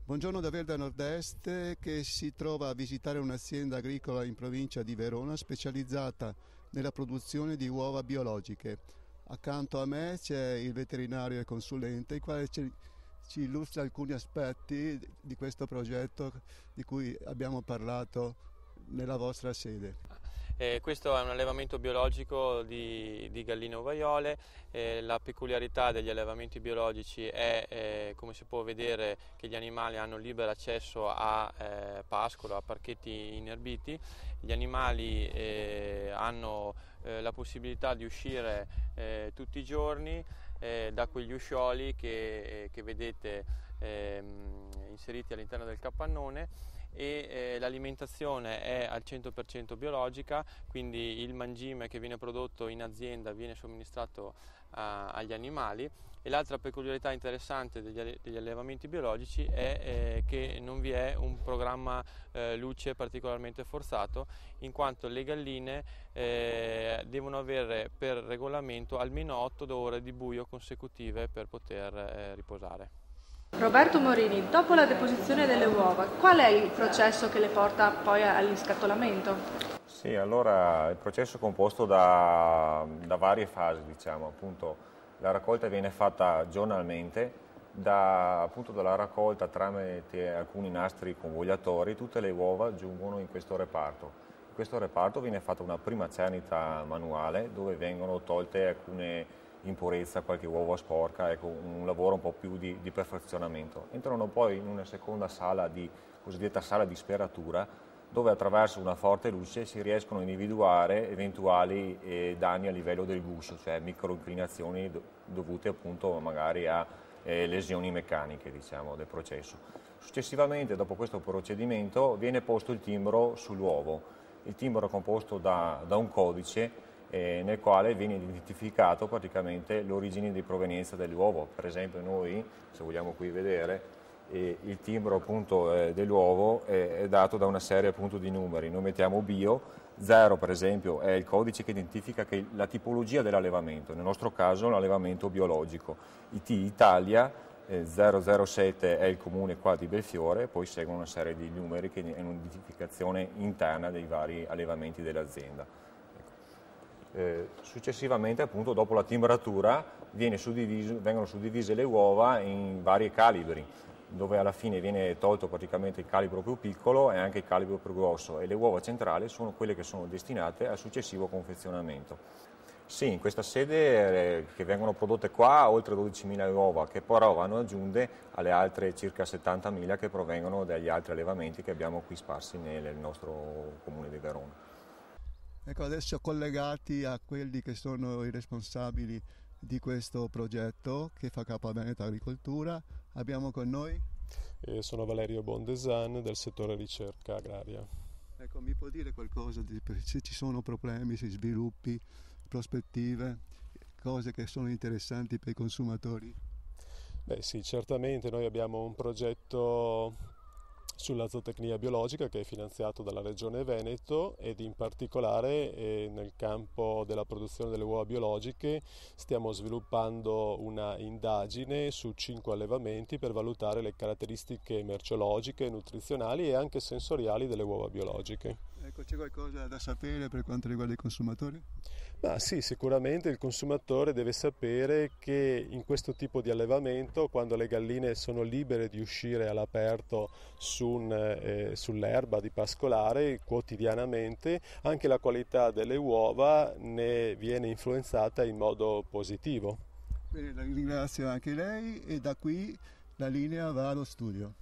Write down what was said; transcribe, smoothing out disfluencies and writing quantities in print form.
Buongiorno da Verda Nord-Est, che si trova a visitare un'azienda agricola in provincia di Verona specializzata nella produzione di uova biologiche. Accanto a me c'è il veterinario e consulente, il quale ci illustra alcuni aspetti di questo progetto di cui abbiamo parlato nella vostra sede. Questo è un allevamento biologico di galline ovaiole. La peculiarità degli allevamenti biologici è, come si può vedere, che gli animali hanno libero accesso a pascolo, a parchetti inerbiti. Gli animali hanno la possibilità di uscire tutti i giorni da quegli uscioli che vedete inseriti all'interno del capannone, e l'alimentazione è al 100% biologica, quindi il mangime che viene prodotto in azienda viene somministrato agli animali. E l'altra peculiarità interessante degli allevamenti biologici è che non vi è un programma luce particolarmente forzato, in quanto le galline devono avere per regolamento almeno 8 ore di buio consecutive per poter riposare. Roberto Morini, dopo la deposizione delle uova, qual è il processo che le porta poi all'iscattolamento? Sì, allora il processo è composto da varie fasi, diciamo. Appunto, la raccolta viene fatta giornalmente, appunto dalla raccolta tramite alcuni nastri convogliatori, tutte le uova giungono in questo reparto. In questo reparto viene fatta una prima cernita manuale dove vengono tolte alcune impurezza, qualche uovo sporca, ecco, un lavoro un po' più di perfezionamento. Entrano poi in una seconda sala, cosiddetta sala di speratura, dove attraverso una forte luce si riescono a individuare eventuali danni a livello del guscio, cioè microinclinazioni dovute appunto magari a lesioni meccaniche, diciamo, del processo. Successivamente, dopo questo procedimento, viene posto il timbro sull'uovo. Il timbro è composto da un codice nel quale viene identificato praticamente l'origine di provenienza dell'uovo. Per esempio noi, se vogliamo qui vedere, il timbro appunto dell'uovo è dato da una serie appunto di numeri. Noi mettiamo bio, 0 per esempio è il codice che identifica la tipologia dell'allevamento, nel nostro caso l'allevamento biologico. IT Italia, 007 è il comune qua di Belfiore, poi segue una serie di numeri che è un'identificazione interna dei vari allevamenti dell'azienda. Successivamente, appunto, dopo la timbratura vengono suddivise le uova in vari calibri, dove alla fine viene tolto praticamente il calibro più piccolo e anche il calibro più grosso, e le uova centrali sono quelle che sono destinate al successivo confezionamento. Sì, in questa sede che vengono prodotte qua oltre 12.000 uova, che però vanno aggiunte alle altre circa 70.000 che provengono dagli altri allevamenti che abbiamo qui sparsi nel nostro comune di Verona. Ecco, adesso collegati a quelli che sono i responsabili di questo progetto che fa capo a Veneto Agricoltura, abbiamo con noi? Sono Valerio Bondesan del settore ricerca agraria. Ecco, mi può dire qualcosa se ci sono problemi, se sviluppi, prospettive, cose che sono interessanti per i consumatori? Beh sì, certamente noi abbiamo un progetto sulla zootecnia biologica che è finanziato dalla Regione Veneto, ed in particolare nel campo della produzione delle uova biologiche stiamo sviluppando una indagine su 5 allevamenti per valutare le caratteristiche merceologiche, nutrizionali e anche sensoriali delle uova biologiche. Ecco, c'è qualcosa da sapere per quanto riguarda i consumatori? Ma sì, sicuramente il consumatore deve sapere che in questo tipo di allevamento, quando le galline sono libere di uscire all'aperto sull'erba, di pascolare quotidianamente, anche la qualità delle uova ne viene influenzata in modo positivo. Bene, la ringrazio anche lei, e da qui la linea va allo studio.